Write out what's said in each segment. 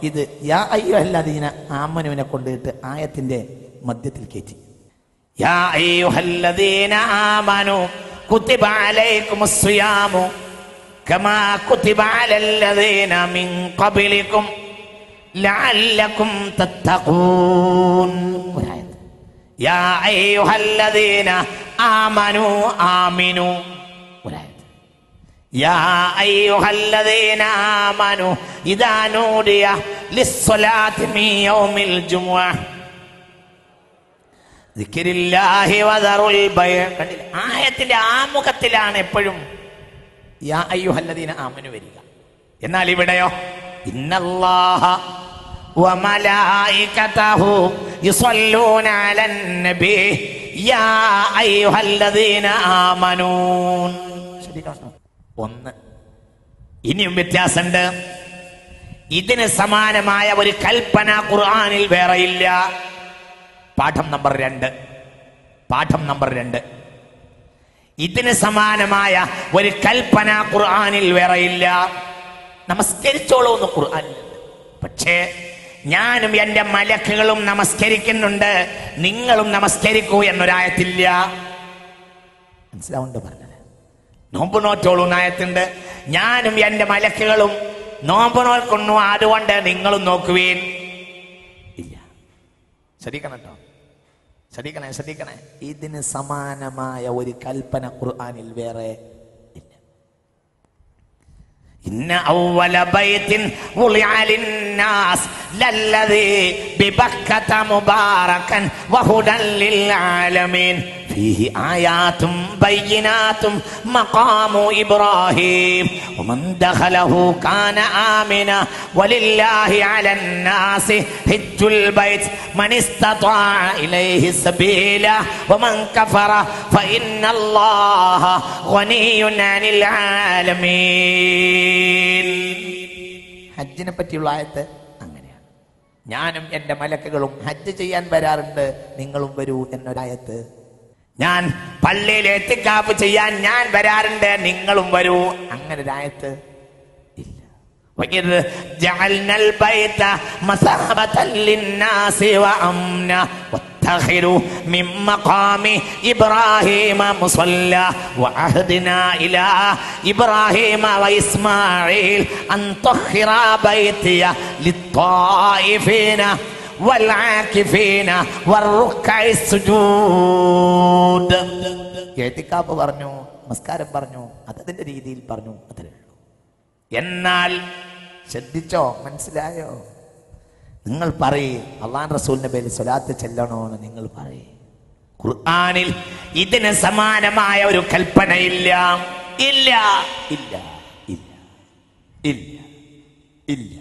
ഇത് യാ അയ്യുഹല്ലദീന ആമനുവിനെ കൊണ്ടിട്ട് ആയത്തിന്റെ മധ്യത്തിൽ കയറ്റി. യാ അയ്യുഹല്ലദീന ആമനു കുതിബ അലൈക്കുമുസ് സിയാമു കമാ കുതിബ അലല്ലദീന മിൻ ഖബ്ലികും ലഅല്ലകും തത്തഖൂൻ. യാ അയ്യുഹല്ലദീന ആമനു ആമിനു. യാ അയ്യുഹല്ലദീന ആമനു ഇദാ നൂദിയ ലിസ്സലാത്തി മിൻ യൗമിൽ ജുമുഅ ദിക്രില്ലാഹി വദറുൽ ബൈഅ. കണ്ടില്ലേ, ആയത്തിന്റെ ആമുഖത്തിലാണ് എപ്പോഴും യാ അയ്യുഹല്ലദീന ആമനു വരിക. എന്നാൽ ഇവിടെയോ ഇന്നല്ലാഹ വമലായികതഹു യുസല്ലൂന അലൻ നബി യാ അയ്യുഹല്ലദീന ആമനൂ. ഒന്ന്, ഇനിയും വ്യത്യാസമുണ്ട്. ഇതിന് സമാനമായ ഒരു കൽപ്പന ഖുർആനിൽ വേറെയില്ല. പാഠം നമ്പർ 2. ഇതിന് സമാനമായ ഒരു കൽപ്പന ഖുർആനിൽ വേറെയില്ല. നമസ്കരിച്ചോളൂ എന്ന് ഖുർആനിലുണ്ട്. പക്ഷേ ഞാനും എന്റെ മലക്കുകളും നമസ്കരിക്കുന്നുണ്ട്, നിങ്ങളും നമസ്കരിക്കൂ എന്നൊരായത്തില്ല. മനസ്സിലാവുന്നുണ്ട് പറഞ്ഞത്? നോമ്പ് നോറ്റോളൂ എന്നായത്തുണ്ട്, ഞാനും എന്റെ മലക്കുകളും നോമ്പ് നോക്കുന്നു, അതുകൊണ്ട് നിങ്ങളും നോക്കുവീൻ ഇല്ല. ശ്രദ്ധിക്കണം കേട്ടോ, ശ്രദ്ധിക്കണേ. ഇതിന് സമാനമായ ഒരു കൽപ്പന ഖുർആനിൽ വേറെ ഇല്ല. ഇന്ന അവ്വല ബൈത്തിൻ വുളിഅ ലിന്നാസ് ലല്ലദീ ബിബക്കത മുബാറകൻ വഹുദൻ ലിൽ ആലമീൻ ഫീഹി ആയാതും ബയ്യിനാതും മഖാമു ഇബ്രാഹീം വമൻ ദഖലഹു കാന ആമിന വലില്ലാഹി അലൻ നാസി ഹജ്ജുൽ ബൈത്ത് മൻ ഇസ്തതാഅ ഇലൈഹി സബീല വമൻ കഫറ ഫഇന്നല്ലാഹ ഗനിയ്യുൻ അനിൽ ആലമീൻ. ഹജ്ജിനെ പറ്റിയുള്ള ആയത്ത് അങ്ങനെയാണ്. ഞാനും എൻ്റെ മലക്കുകളും ഹജ്ജ് ചെയ്യാൻ വരാറുണ്ട്, നിങ്ങളും വരൂ എന്നൊരായത്ത്. ഞാൻ പള്ളിയിൽ ഇത്തിക്കാഫ് ചെയ്യാൻ ഞാൻ വരാറുണ്ട്, നിങ്ങളും വരൂ, അങ്ങനെ ഒരായത്ത് ഇല്ല. വഇദ് ജഅൽനൽ ബൈത മസബതൻ ലിന്നാസി വഅംന വത്തഖിറു മിൻ മഖാമി ഇബ്രാഹീമ മുസല്ല വഅഹദ്നാ ഇലാ ഇബ്രാഹീമ വഇസ്മാഈൽ അൻ തഖിറ ബൈതിയ ലിത്വായിഫീന വൽആകിഫീന വറുക്കഇ സുജൂദ്. ഇഅ്തികാഫ് പറഞ്ഞു, നമസ്കാരം പറഞ്ഞു, അതതിന്റെ രീതിയിൽ പറഞ്ഞു, അത്രേ ഉള്ളൂ. എന്നാൽ ശ്രദ്ധിച്ചോ, മനസ്സിലായോ? നിങ്ങൾ പറയേ അല്ലാഹുവിന്റെ റസൂലിന്റെ പേരിൽ സ്വലാത്ത് ചെല്ലണോ എന്ന് നിങ്ങൾ പറയേ. ഖുർആനിൽ ഇതിന് സമാനമായ ഒരു കൽപ്പനയില്ല. ഇല്ല ഇല്ല ഇല്ല ഇല്ല ഇല്ല.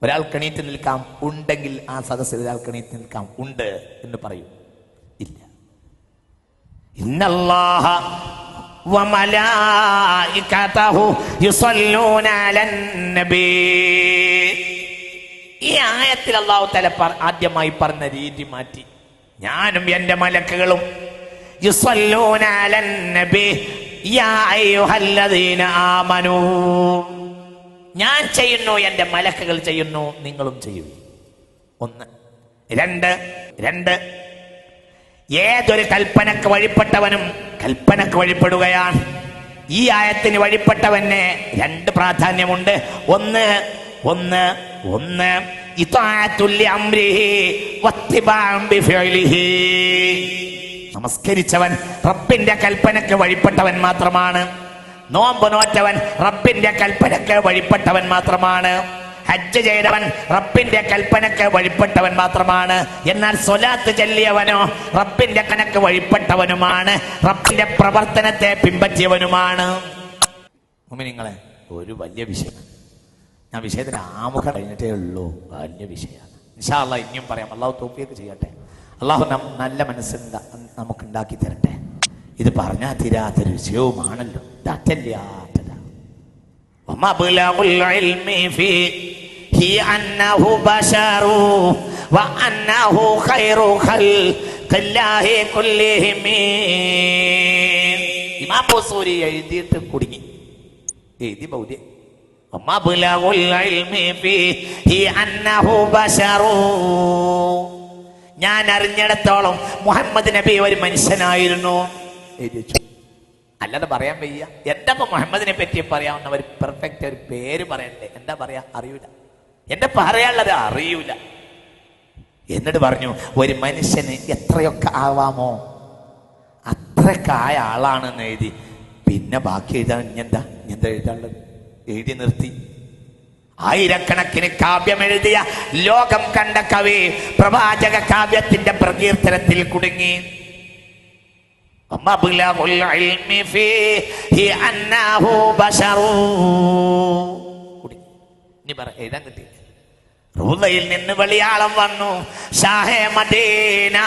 ഒരാൾക്ക് എണീറ്റ് നിൽക്കാം, ഉണ്ടെങ്കിൽ ആ സദസ്സിൽ ഒരാൾക്ക് എണീറ്റ് നിൽക്കാം, ഉണ്ട് എന്ന് പറയൂ. ഇല്ല. ഇന്നല്ലാഹ വമലായികതഹു യുസല്ലൂന അലൻ നബി. ഈ ആയത്തിൽ അല്ലാഹു തആല ആദ്യമായി പറഞ്ഞ രീതി മാറ്റി. ഞാനും എൻ്റെ മലക്കുകളും യുസല്ലൂന അലൻ നബി യാ അയ്യുഹല്ലദീന ആമനൂ. ഞാൻ ചെയ്യുന്നു, എൻ്റെ മലക്കുകൾ ചെയ്യുന്നു, നിങ്ങളും ചെയ്യൂ. ഒന്ന്. രണ്ട്, ഏതൊരു കൽപ്പനക്ക് വഴിപ്പെട്ടവനും കൽപ്പനക്ക് വഴിപ്പെടുകയാണ്. ഈ ആയത്തിന് വഴിപ്പെട്ടവന് 2 പ്രാധാന്യമുണ്ട്. ഒന്ന് ഇത്വാഅത്തുൽ അംരിഹി വത്തിബാഉ ബിഫിഅലിഹി. നമസ്കരിച്ചവൻ റബ്ബിന്റെ കൽപ്പനക്ക് വഴിപ്പെട്ടവൻ മാത്രമാണ്. നോമ്പ് നോറ്റവൻ റബ്ബിന്റെ കൽപ്പനക്ക് വഴിപ്പെട്ടവൻ മാത്രമാണ്. ഹജ്ജ് ചെയ്തവൻ റബ്ബിന്റെ കൽപ്പനക്ക് വഴിപ്പെട്ടവൻ മാത്രമാണ്. എന്നാൽ സ്വലാത്ത് ചൊല്ലിയവനോ റബ്ബിന്റെ കണക്ക് വഴിപ്പെട്ടവനുമാണ്, റബ്ബിന്റെ പ്രവർത്തനത്തെ പിൻപറ്റിയവനുമാണ്. മുഅ്മിനീങ്ങളെ, ഒരു വലിയ വിഷയം. ഞാൻ വിഷയത്തിന് ആമുഖം കഴിഞ്ഞിട്ടേ ഉള്ളൂ. വലിയ വിഷയമാണ്. ഇൻഷാ അല്ലാഹ് ഇനിയും പറയാം. അള്ളാഹു തൗഫീഖ് ചെയ്യട്ടെ. അള്ളാഹു നല്ല മനസ്സ് നമുക്ക് ഉണ്ടാക്കി തരട്ടെ. ഇത് പറഞ്ഞാൽ തീരാത്തൊരു വിഷയവുമാണല്ലോ. എഴുതിയിട്ട് കുടുങ്ങി. എഴുതി ബൗദ്ധ്യം മബ്ലഗുൽ ഇൽമി ഫീഹി അന്നഹു ബശറു. ഞാൻ അറിഞ്ഞിടത്തോളം മുഹമ്മദ് നബി ഒരു മനുഷ്യനായിരുന്നു. അല്ലാതെ പറയാൻ വയ്യ. എന്താ മുഹമ്മദിനെ പറ്റി പറയാവുന്ന ഒരു പെർഫെക്റ്റ് ഒരു പേര് പറയണ്ടേ? എന്താ പറയാ? അറിയൂല. എന്താ പറയാനുള്ളത്? അറിയൂല. എന്നിട്ട് പറഞ്ഞു ഒരു മനുഷ്യന് എത്രയൊക്കെ ആവാമോ അത്രയൊക്കെ ആയ ആളാണെന്ന് എഴുതി. പിന്നെ ബാക്കി എഴുതാൻ എന്താ എഴുതാനുള്ളത്? എഴുതി നിർത്തി. ആയിരക്കണക്കിന് കാവ്യം എഴുതിയ ലോകം കണ്ട കവി പ്രവാചക കാവ്യത്തിന്റെ പ്രകീർത്തനത്തിൽ കുടുങ്ങി. ഇനി പറ, എഴുതാൻ കിട്ടി. റൂദയിൽ നിന്ന് വെളിയാളം വന്നു. ഷാഹേ മദീന,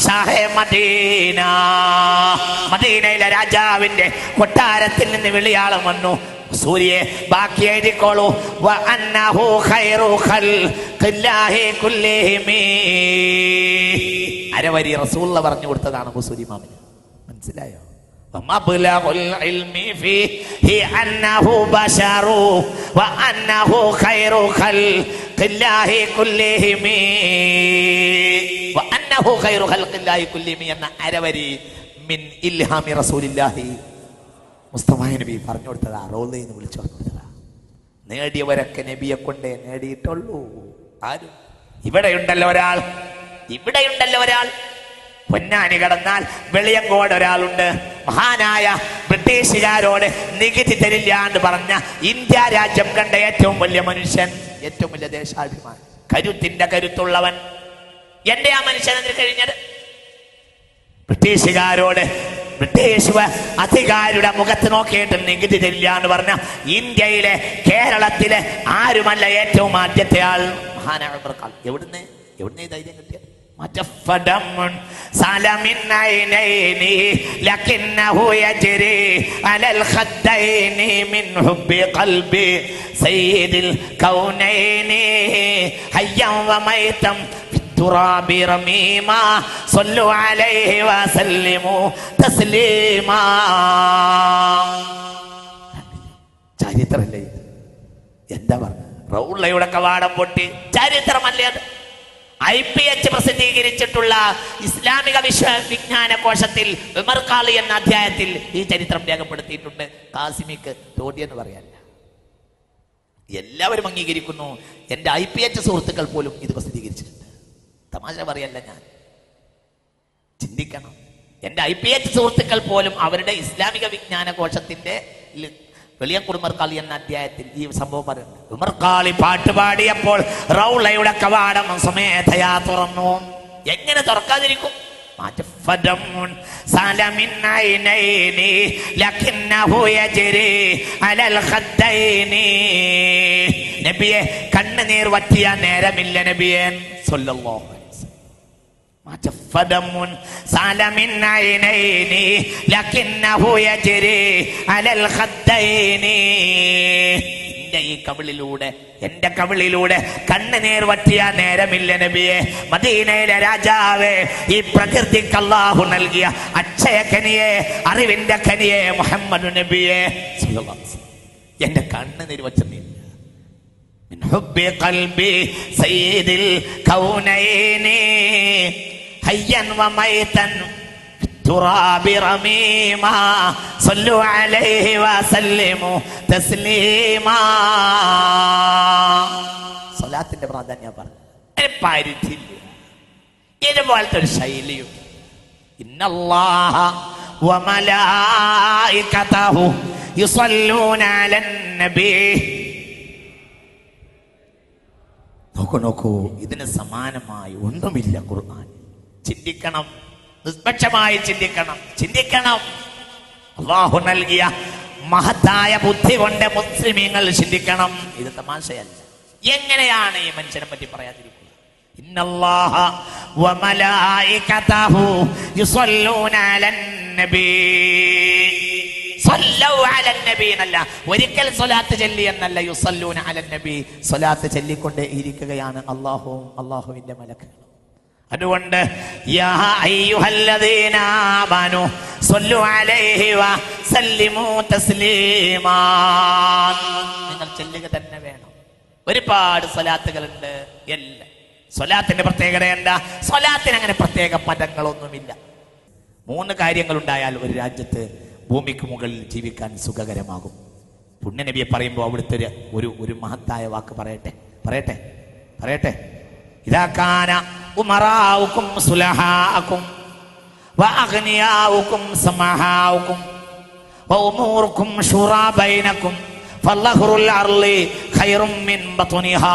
ഷാഹേ മദീന. മദീനയിലെ രാജാവിന്റെ കൊട്ടാരത്തിൽ നിന്ന് വെളിയാളം വന്നു. സൂര്യയെ ബാക്കി എഴുതിക്കോളൂ. വഅന്നഹു ഖൈറു ഖൽഖില്ലാഹി കുല്ലിഹിം. അരവരി റസൂലുള്ള പറഞ്ഞു കൊടുത്തതാണ് ബുസൂരി ഇമാമിന്. മനസ്സിലായോ? മബ്ലഗുൽ ഇൽമി ഫീഹി അന്നഹു ബശറു വഅന്നഹു ഖൈറു ഖൽഖില്ലാഹി കുല്ലിഹിം വഅന്നഹു ഖൈറു ഖൽഖില്ലാഹി കുല്ലിഹിം എന്ന അരവരി മിൻ ഇൽഹാമി റസൂലില്ലാഹി മുസ്തഫ നബി പറഞ്ഞു കൊടുത്തതാ. റൗളയിൽ നിന്ന് വിളിച്ചു കൊടുത്തതാ. നേടിയവരൊക്കെ നബിയെ കൊണ്ടേ നേടിയിട്ടുള്ളൂ. ആരും ഇവിടെയുണ്ടല്ലോ ഒരാൾ പൊന്നാനി കടന്നാൽ വെളിയങ്കോട് ഒരാളുണ്ട്. മഹാനായ ബ്രിട്ടീഷുകാരോട് നികുതി തരില്ല എന്ന് പറഞ്ഞ ഇന്ത്യ രാജ്യം കണ്ട ഏറ്റവും വലിയ മനുഷ്യൻ, ഏറ്റവും വലിയ ദേശാഭിമാനി, കരുത്തിന്റെ കരുത്തുള്ളവൻ. എന്റെ ആ മനുഷ്യൻ അതിന് കഴിഞ്ഞത് ബ്രിട്ടീഷുകാരോട് ബ്രിട്ടീഷ് അധികാരിയുടെ മുഖത്ത് നോക്കിയിട്ട് നികുതി തരില്ല എന്ന് പറഞ്ഞ ഇന്ത്യയിലെ കേരളത്തിലെ ആരുമല്ല ഏറ്റവും ആദ്യത്തെ ആൾ മഹാനായ ഉമർ. എവിടുന്ന് ധൈര്യം കിട്ടിയത്? മറ്റഫദമുൻ സലമിൻ ഐനൈനി ലകിന്നഹു യജ്രി അലൽ ഖദ്ദൈനി മിൻ ഹുബ്ബി ഖൽബി സയ്യിദിൽ കൗനൈനി ഹയ്യം വമൈതം തുറാബി റമീമാ സല്ലു അലൈഹി വസല്ലിമു തസ്ലീമാ. ചരിത്രമല്ലേ? എന്താ പറഞ്ഞ? റൗളയുടെ കവാടം പൊട്ടി. ചരിത്രമല്ലേ അത്? IPH പ്രസിദ്ധീകരിച്ചിട്ടുള്ള ഇസ്ലാമിക വിജ്ഞാന കോശത്തിൽ ഉമർ ഖാളി എന്ന അധ്യായത്തിൽ ഈ ചരിത്രം രേഖപ്പെടുത്തിയിട്ടുണ്ട്. കാസിമിക്ക് തോടി എന്ന് പറയാനില്ല. എല്ലാവരും അംഗീകരിക്കുന്നു. എൻ്റെ IPH സുഹൃത്തുക്കൾ പോലും ഇത് പ്രസിദ്ധീകരിച്ചിട്ടുണ്ട്. തമാശ പറയല്ല ഞാൻ. ചിന്തിക്കണം. എൻ്റെ IPH സുഹൃത്തുക്കൾ പോലും അവരുടെ ഇസ്ലാമിക വിജ്ഞാന കോശത്തിന്റെ വെളിയങ്കോട് ഉമർ ഖാളി എന്ന അധ്യായത്തിൽ ഈ സംഭവം പറയുന്നുണ്ട്. ഉമർ ഖാളി പാട്ട് പാടിയപ്പോൾ റൗളയുടെ കവാടം സ്വമേധയാ തുറന്നു. എങ്ങനെ തുറക്കാതിരിക്കും? നബിയെ കണ്ണുനീർ വറ്റിയ നേരമില്ല നബിയെ സ്വല്ലല്ലാഹു അലൈഹി വസല്ലം. ഈ കവിളിലൂടെ, എന്റെ കവിളിലൂടെ കണ്ണുനീർ വറ്റിയ നേരമില്ല നബിയെ. മദീനയിലെ രാജാവേ, ഈ പ്രകൃതിക്ക് അല്ലാഹു നൽകിയ അക്ഷയഖനിയെ, അറിവിന്റെ ഖനിയെ മുഹമ്മദ് നബിയെ, എന്റെ കണ്ണുനീർ വറ്റില്ല. من حب قلبي سيد الكونين حيا وميتا في التراب رميما صلوا عليه وسلموا تسليما. സ്വലാത്തിന്റെ പ്രാധാന്യം പറഞ്ഞു. പരിധിയില്ല. ഇതുപോലത്തെ ഒരു ശൈലിയും. ഇന്നല്ലാഹ വമലായികതഹു യുസല്ലൂന അലൻ നബി. നോക്കൂ, ഇതിന് സമാനമായി ഒന്നുമില്ല ഖുർആൻ. ചിന്തിക്കണം, നിഷ്പക്ഷമായി ചിന്തിക്കണം. അല്ലാഹു നൽകിയ മഹത്തായ ബുദ്ധി കൊണ്ട് മുസ്ലിമീങ്ങൾ ചിന്തിക്കണം. ഇത് തമാശയല്ല. എങ്ങനെയാണ് ഈ മനുഷ്യനെ പറ്റി പറയാതിരിക്കുക? ഇന്നല്ലാഹ വമലായികതഹു യുസല്ലൂന അലൻ നബി. എന്നല്ല, ഒരിക്കൽ സ്വലാത്ത് ചൊല്ലി എന്നല്ല. യുസല്ലൂന അലൻ നബി, സ്വലാത്ത് ചൊല്ലിക്കൊണ്ടേ ഇരിക്കുകയാണ് അല്ലാഹുവിന്റെ മലക്കുകൾ. അതുകൊണ്ട് യാ അയ്യുഹല്ലദീന ആമനു സ്വല്ലു അലൈഹി വസല്ലിമു തസ്ലീമാ, നിങ്ങൾ ചൊല്ലുക തന്നെ വേണം. ഒരുപാട് സ്വലാത്തുകളുണ്ട്. എല്ലാം സ്വലാത്തിന്റെ പ്രത്യേകത എന്താ? സ്വലാത്തിന് അങ്ങനെ പ്രത്യേക പദങ്ങളൊന്നുമില്ല. 3 കാര്യങ്ങളുണ്ടായാൽ ഒരു രാജ്യത്ത് ഭൂമിക്ക് മുകളിൽ ജീവിക്കാൻ സുഖകരമാകും. പുണ്യനബിയെ പറയുമ്പോൾ അവിടുത്തെ ഒരു മഹത്തായ വാക്ക് പറയട്ടെ. ഇദാ കാന ഉമറാഉകും സുലഹാഅകും വഅഗ്നിയാഉകും സമഹാഉകും വഉമൂറുകും ശുറാ ബൈനകും ഫല്ലഹ്റുൽ അർളി ഖൈറും മിൻ ബത്നിഹാ.